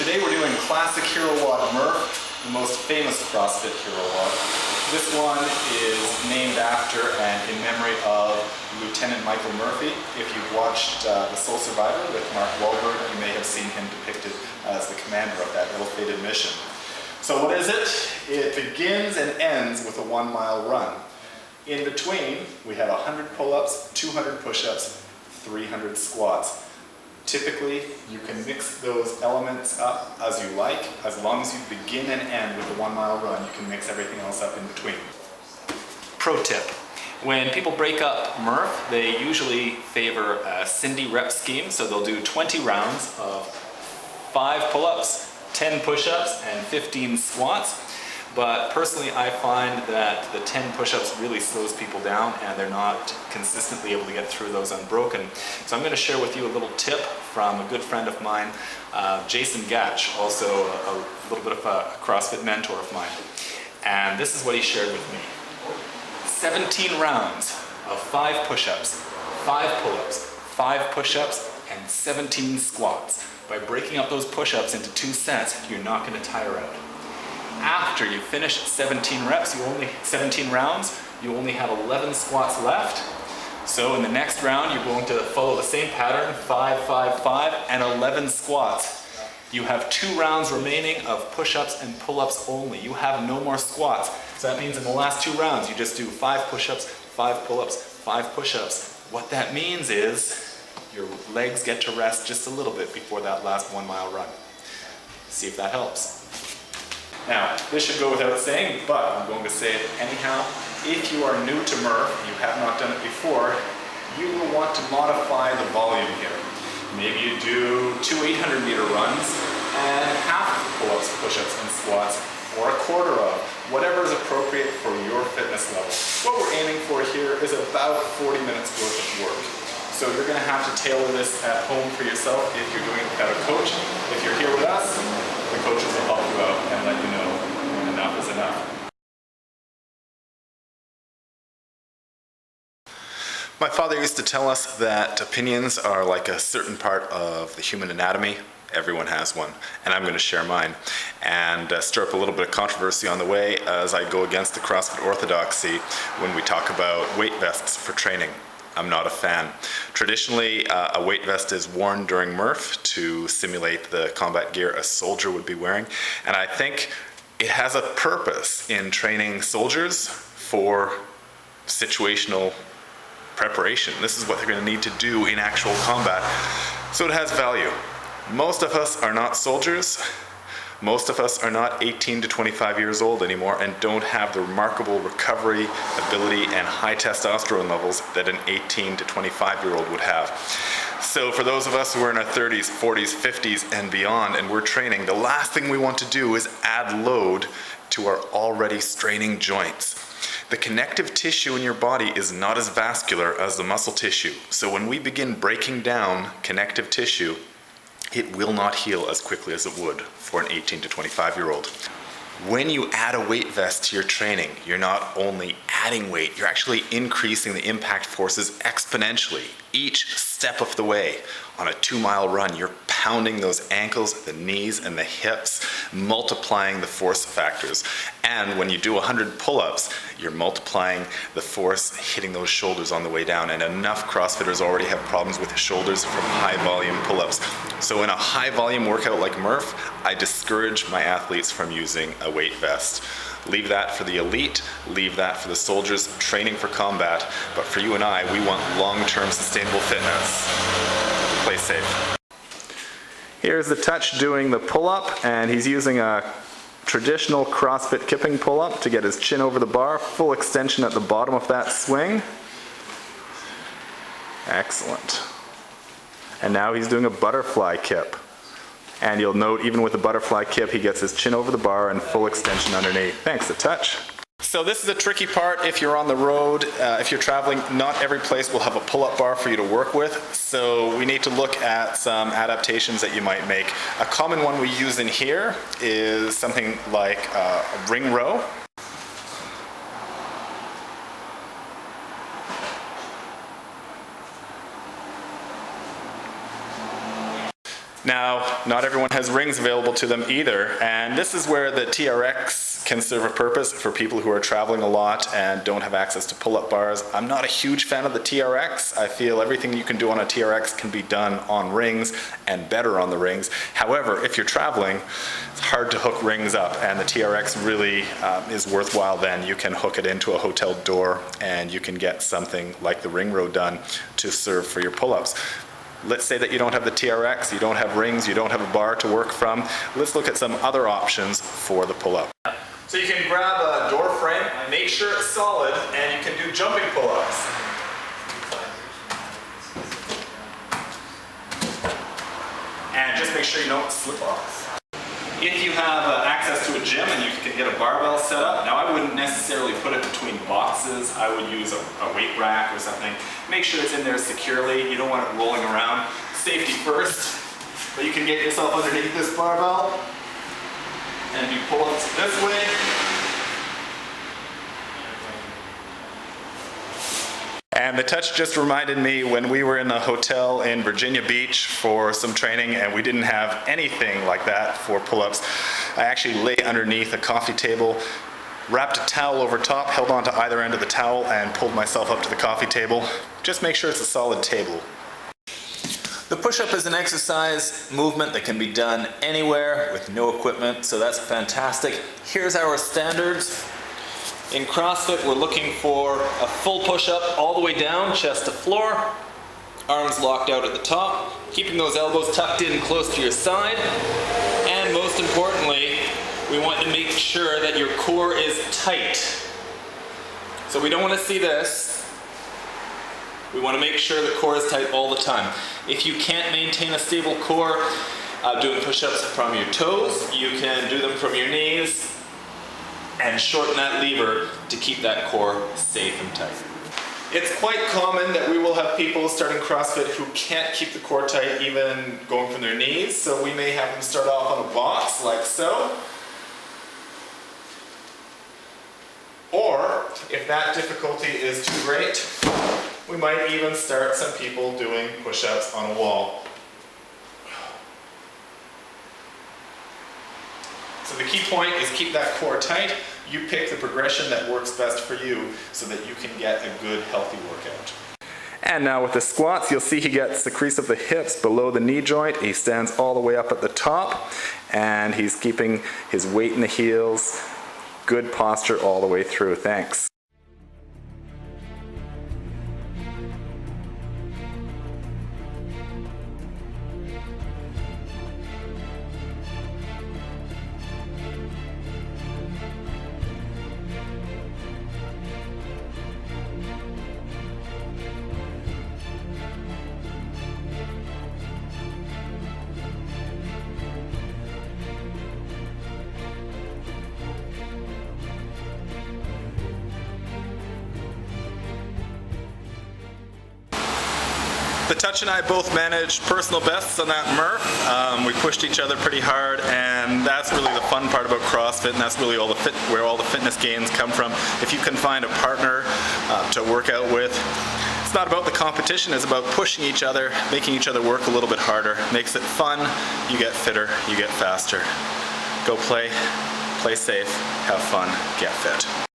Today we're doing classic hero wad Murph, the most famous CrossFit hero wad. This one is named after and in memory of Lieutenant Michael Murphy. If you've watched The Sole Survivor with Mark Wahlberg, you may have seen him depicted as the commander of that ill-fated mission. So what is it? It begins and ends with a 1 mile run. In between, we have 100 pull-ups, 200 push-ups, 300 squats. Typically, you can mix those elements up as you like. As long as you begin and end with a 1 mile run, you can mix everything else up in between. Pro tip. When people break up Murph, they usually favor a Cindy rep scheme, so they'll do 20 rounds of 5 pull-ups, 10 push-ups, and 15 squats. But personally, I find that the 10 push-ups really slows people down and they're not consistently able to get through those unbroken. So I'm going to share with you a little tip from a good friend of mine, Jason Gatch, also a little bit of a CrossFit mentor of mine. And this is what he shared with me. 17 rounds of 5 push-ups, 5 pull-ups, 5 push-ups, and 17 squats. By breaking up those push-ups into 2 sets, you're not going to tire out. After you finish 17 reps, 17 rounds, you only have 11 squats left. So in the next round, you're going to follow the same pattern, 5, 5, 5, and 11 squats. You have 2 rounds remaining of push-ups and pull-ups only. You have no more squats. So that means in the last 2 rounds, you just do 5 push-ups, 5 pull-ups, 5 push-ups. What that means is your legs get to rest just a little bit before that last 1 mile run. See if that helps. Now, this should go without saying, but I'm going to say it anyhow. If you are new to Murph, you have not done it before, you will want to modify the volume here. Maybe you do 2 800-meter runs and half pull-ups, push-ups, and squats, or a quarter of, whatever is appropriate for your fitness level. What we're aiming for here is about 40 minutes worth of work. So you're going to have to tailor this at home for yourself if you're doing it without a coach. If you're here with us, the coaches will help you out and let you know when enough is enough. My father used to tell us that opinions are like a certain part of the human anatomy. Everyone has one, and I'm going to share mine and stir up a little bit of controversy on the way as I go against the CrossFit orthodoxy when we talk about weight vests for training. I'm not a fan. Traditionally, a weight vest is worn during Murph to simulate the combat gear a soldier would be wearing, and I think it has a purpose in training soldiers for situational preparation. This is what they're going to need to do in actual combat, so it has value. Most of us are not soldiers. Most of us are not 18 to 25 years old anymore and don't have the remarkable recovery ability and high testosterone levels that an 18 to 25-year-old would have. So for those of us who are in our 30s, 40s, 50s, and beyond, and we're training, the last thing we want to do is add load to our already straining joints. The connective tissue in your body is not as vascular as the muscle tissue. So when we begin breaking down connective tissue, it will not heal as quickly as it would for an 18 to 25-year-old. When you add a weight vest to your training, you're not only adding weight, you're actually increasing the impact forces exponentially. Each step of the way on a 2 mile run, you're pounding those ankles, the knees, and the hips, multiplying the force factors. And when you do 100 pull-ups, you're multiplying the force hitting those shoulders on the way down. And enough CrossFitters already have problems with shoulders from high volume pull-ups. So in a high volume workout like Murph, I discourage my athletes from using a weight vest. Leave that for the elite, leave that for the soldiers training for combat, but for you and I, we want long-term sustainable fitness. Play safe. Here's the touch doing the pull-up, and he's using a traditional CrossFit kipping pull-up to get his chin over the bar, full extension at the bottom of that swing. Excellent. And now he's doing a butterfly kip. And you'll note, even with the butterfly kip, he gets his chin over the bar and full extension underneath. Thanks, a touch. So this is a tricky part if you're on the road. If you're traveling, not every place will have a pull-up bar for you to work with. So we need to look at some adaptations that you might make. A common one we use in here is something like a ring row. Now, not everyone has rings available to them either, and this is where the TRX can serve a purpose for people who are traveling a lot and don't have access to pull-up bars. I'm not a huge fan of the TRX. I feel everything you can do on a TRX can be done on rings and better on the rings. However, if you're traveling, it's hard to hook rings up, and the TRX really is worthwhile then. You can hook it into a hotel door and you can get something like the ring row done to serve for your pull-ups. Let's say that you don't have the TRX, you don't have rings, you don't have a bar to work from. Let's look at some other options for the pull-up. So you can grab a door frame, make sure it's solid, and you can do jumping pull-ups. And just make sure you don't slip off. If you have access to a gym and you can get a barbell set up, now I wouldn't necessarily put it between boxes. I would use a weight rack or something. Make sure it's in there securely. You don't want it rolling around. Safety first. But you can get yourself underneath this barbell and do pull-ups this way. And the touch just reminded me when we were in a hotel in Virginia Beach for some training and we didn't have anything like that for pull-ups. I actually lay underneath a coffee table, wrapped a towel over top, held onto either end of the towel and pulled myself up to the coffee table. Just make sure it's a solid table. The push-up is an exercise movement that can be done anywhere with no equipment, so that's fantastic. Here's our standards. In CrossFit, we're looking for a full push-up all the way down, chest to floor, arms locked out at the top, keeping those elbows tucked in close to your side, and most importantly, we want to make sure that your core is tight. So we don't want to see this. We want to make sure the core is tight all the time. If you can't maintain a stable core doing push-ups from your toes, you can do them from your knees, and shorten that lever to keep that core safe and tight. It's quite common that we will have people starting CrossFit who can't keep the core tight even going from their knees, so we may have them start off on a box like so. Or, if that difficulty is too great, we might even start some people doing push-ups on a wall. So the key point is keep that core tight. You pick the progression that works best for you so that you can get a good, healthy workout. And now with the squats, you'll see he gets the crease of the hips below the knee joint. He stands all the way up at the top, and he's keeping his weight in the heels. Good posture all the way through. Thanks. The Touch and I both managed personal bests on that Murph. We pushed each other pretty hard, and that's really the fun part about CrossFit, and that's really where all the fitness gains come from. If you can find a partner to work out with, it's not about the competition, it's about pushing each other, making each other work a little bit harder. Makes it fun, you get fitter, you get faster. Go play safe, have fun, get fit.